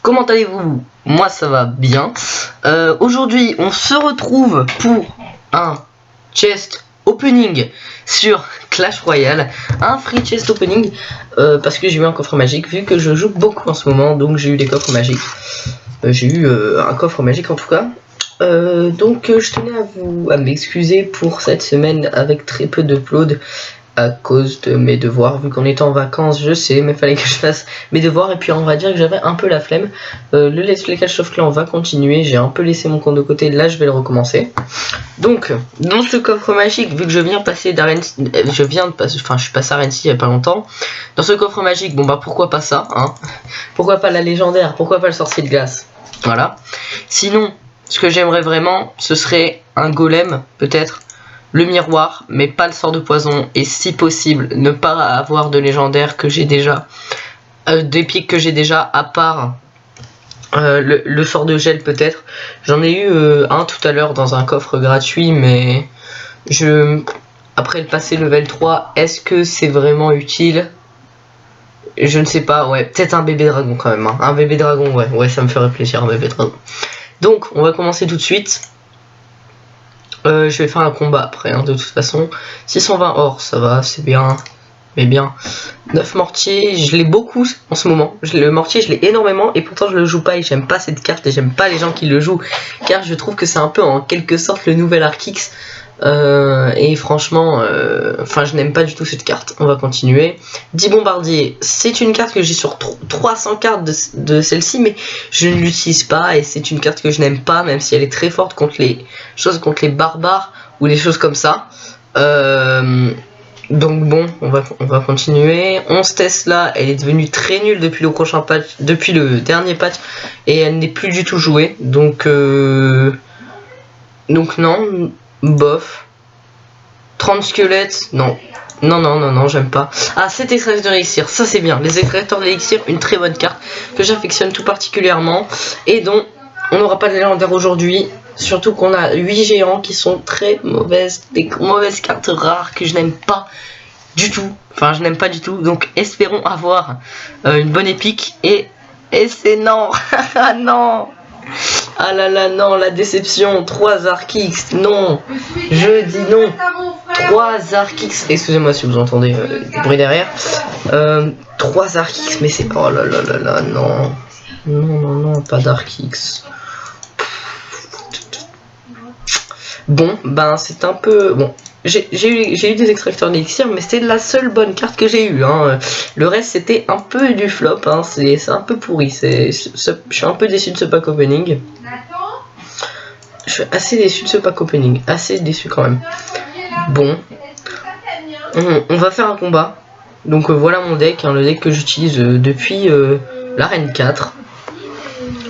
comment allez-vous? Moi ça va bien. Aujourd'hui on se retrouve pour un chest opening sur Clash Royale, un free chest opening parce que j'ai eu un coffre magique vu que je joue beaucoup en ce moment, donc j'ai eu des coffres magiques. J'ai eu un coffre magique en tout cas. Donc je tenais à m'excuser pour cette semaine avec très peu d'upload à cause de mes devoirs, vu qu'on était en vacances, je sais, mais fallait que je fasse mes devoirs, et puis on va dire que j'avais un peu la flemme. Le Let's Play Clash of Clans va continuer, j'ai un peu laissé mon compte de côté, là je vais le recommencer. Donc, dans ce coffre magique, vu que je viens passer d'Arency, je suis passé à Arency il y a pas longtemps, dans ce coffre magique, bon bah pourquoi pas ça, hein, pourquoi pas la légendaire, pourquoi pas le sorcier de glace, voilà. Sinon, ce que j'aimerais vraiment, ce serait un golem, peut-être, le miroir, mais pas le sort de poison, et si possible, ne pas avoir de légendaire que j'ai déjà, d'épique que j'ai déjà, à part le sort de gel peut-être. J'en ai eu un tout à l'heure dans un coffre gratuit, mais après le passer level 3, est-ce que c'est vraiment utile? Je ne sais pas, ouais, peut-être un bébé dragon quand même, hein. Un bébé dragon, ouais, ça me ferait plaisir, un bébé dragon. Donc, on va commencer tout de suite. Je vais faire un combat après, hein, de toute façon. 620 or, ça va, c'est bien. Mais bien. 9 mortiers, je l'ai beaucoup en ce moment. Le mortier, je l'ai énormément, et pourtant je le joue pas, et j'aime pas cette carte, et j'aime pas les gens qui le jouent, car je trouve que c'est un peu en quelque sorte le nouvel Arc-X. Et franchement, je n'aime pas du tout cette carte. On va continuer. 10 bombardiers, c'est une carte que j'ai sur 300 cartes de celle-ci, mais je ne l'utilise pas, et c'est une carte que je n'aime pas, même si elle est très forte contre les choses, contre les barbares ou les choses comme ça. Donc bon, on va continuer. 11 Tesla, elle est devenue très nulle depuis le prochain patch, depuis le dernier patch, et elle n'est plus du tout jouée. Donc non, bof. 30 squelettes, non, j'aime pas. Ah, 7 extracteurs d'élixir, ça c'est bien. Les extracteurs d'élixir, une très bonne carte que j'affectionne tout particulièrement, et dont on n'aura pas de légendaire aujourd'hui. Surtout qu'on a 8 géants qui sont très mauvaises, des mauvaises cartes rares que je n'aime pas du tout. Enfin, je n'aime pas du tout. Donc, espérons avoir une bonne épique. Et c'est non. Ah non. Ah là là, non, la déception. 3 Arc-X, non. Je dis non. 3 Arc-X. Excusez-moi si vous entendez du bruit derrière. 3 Arc-X, mais c'est... Oh là là là là, non. Non, pas d'Arc-X. Bon, ben c'est un peu... Bon, j'ai eu des extracteurs d'élixir, mais c'est la seule bonne carte que j'ai eue, hein. Le reste c'était un peu du flop, hein. C'est un peu pourri. Je suis un peu déçu de ce pack opening. Je suis assez déçu de ce pack opening, assez déçu quand même. Bon, on va faire un combat. Donc voilà mon deck, hein, le deck que j'utilise depuis l'arène 4.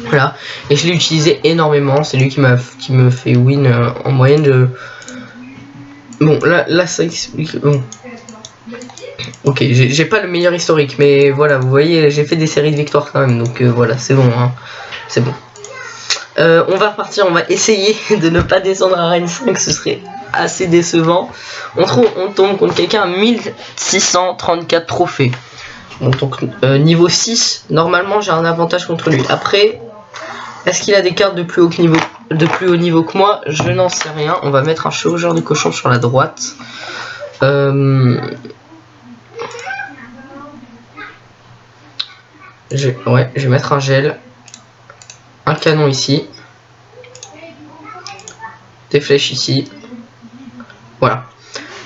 Voilà, et je l'ai utilisé énormément, c'est lui qui me fait win en moyenne de... Bon, là ça explique... Bon. Ok, j'ai pas le meilleur historique, mais voilà, vous voyez, j'ai fait des séries de victoires quand même, donc voilà, c'est bon, hein, c'est bon. On va repartir, on va essayer de ne pas descendre à Arène 5, ce serait assez décevant. On tombe contre quelqu'un à 1634 trophées. Bon, donc niveau 6, normalement j'ai un avantage contre lui. Après... Est-ce qu'il a des cartes de plus haut niveau que moi? Je n'en sais rien. On va mettre un chevaucheur de cochon sur la droite. Je vais mettre un gel. Un canon ici. Des flèches ici. Voilà.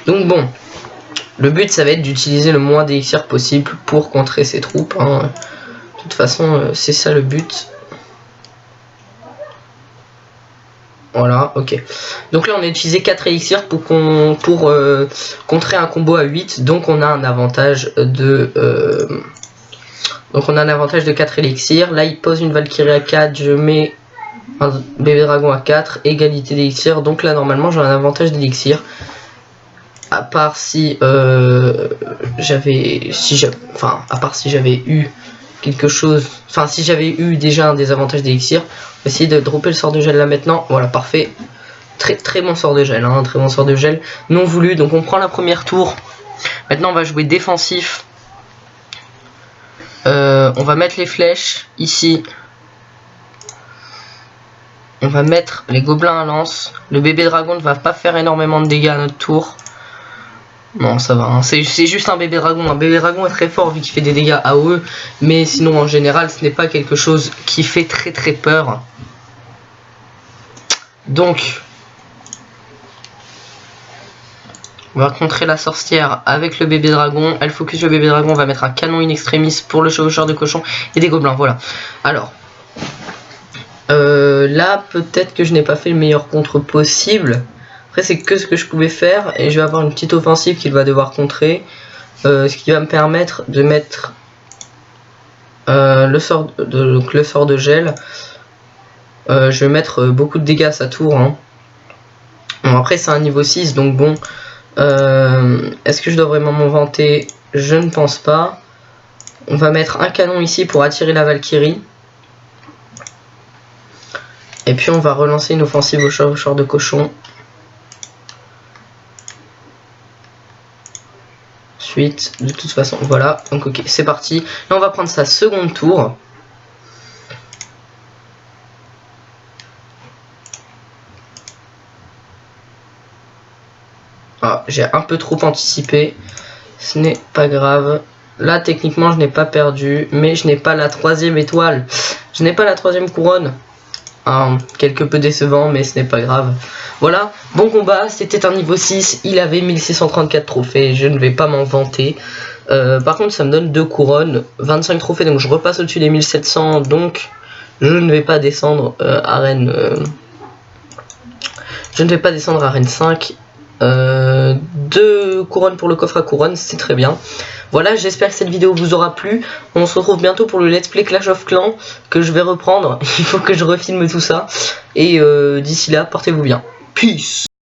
Donc bon. Le but ça va être d'utiliser le moins d'élixir possible pour contrer ses troupes, hein. De toute façon, c'est ça le but. Voilà, ok. Donc là on a utilisé 4 élixirs pour contrer un combo à 8. Donc on a un avantage de 4 élixirs. Là il pose une Valkyrie à 4, je mets un bébé dragon à 4, égalité d'élixirs. Donc là normalement j'ai un avantage d'élixir. À part si j'avais eu quelque chose, enfin si j'avais eu déjà un désavantage d'élixir. On va essayer de dropper le sort de gel là maintenant. Voilà, parfait. Très bon sort de gel, hein, très bon sort de gel non voulu. Donc on prend la première tour. Maintenant on va jouer défensif. On va mettre les flèches ici On va mettre les gobelins à lance. Le bébé dragon ne va pas faire énormément de dégâts à notre tour. Non, ça va, hein. C'est juste un bébé dragon. Un bébé dragon est très fort vu qu'il fait des dégâts AOE. Mais sinon, en général, ce n'est pas quelque chose qui fait très peur. Donc, on va contrer la sorcière avec le bébé dragon. Elle focus le bébé dragon. On va mettre un canon in extremis pour le chevaucheur de cochon et des gobelins. Voilà. Alors, là, peut-être que je n'ai pas fait le meilleur contre possible. Après, c'est que ce que je pouvais faire. Et je vais avoir une petite offensive qu'il va devoir contrer. Ce qui va me permettre de mettre le sort de gel. Je vais mettre beaucoup de dégâts à sa tour. Hein. Bon, après, c'est un niveau 6. Donc bon. Est-ce que je dois vraiment m'en vanter? Je ne pense pas. On va mettre un canon ici pour attirer la Valkyrie. Et puis on va relancer une offensive au chevaucheur de cochon. Ensuite, de toute façon, voilà. Donc ok, c'est parti. Là on va prendre sa seconde tour. Ah, j'ai un peu trop anticipé. Ce n'est pas grave. Là techniquement je n'ai pas perdu. Mais je n'ai pas la 3e étoile. Je n'ai pas la 3e couronne. Quelque peu décevant, mais ce n'est pas grave. Voilà, bon combat, c'était un niveau 6, il avait 1634 trophées, je ne vais pas m'en vanter. Par contre, ça me donne 2 couronnes, 25 trophées, donc je repasse au-dessus des 1700, donc je ne vais pas descendre arène... je ne vais pas descendre arène 5. 2 couronnes pour le coffre à couronne, c'est très bien. Voilà, j'espère que cette vidéo vous aura plu. On se retrouve bientôt pour le let's play Clash of Clans que je vais reprendre. Il faut que je refilme tout ça. Et d'ici là, portez-vous bien. Peace.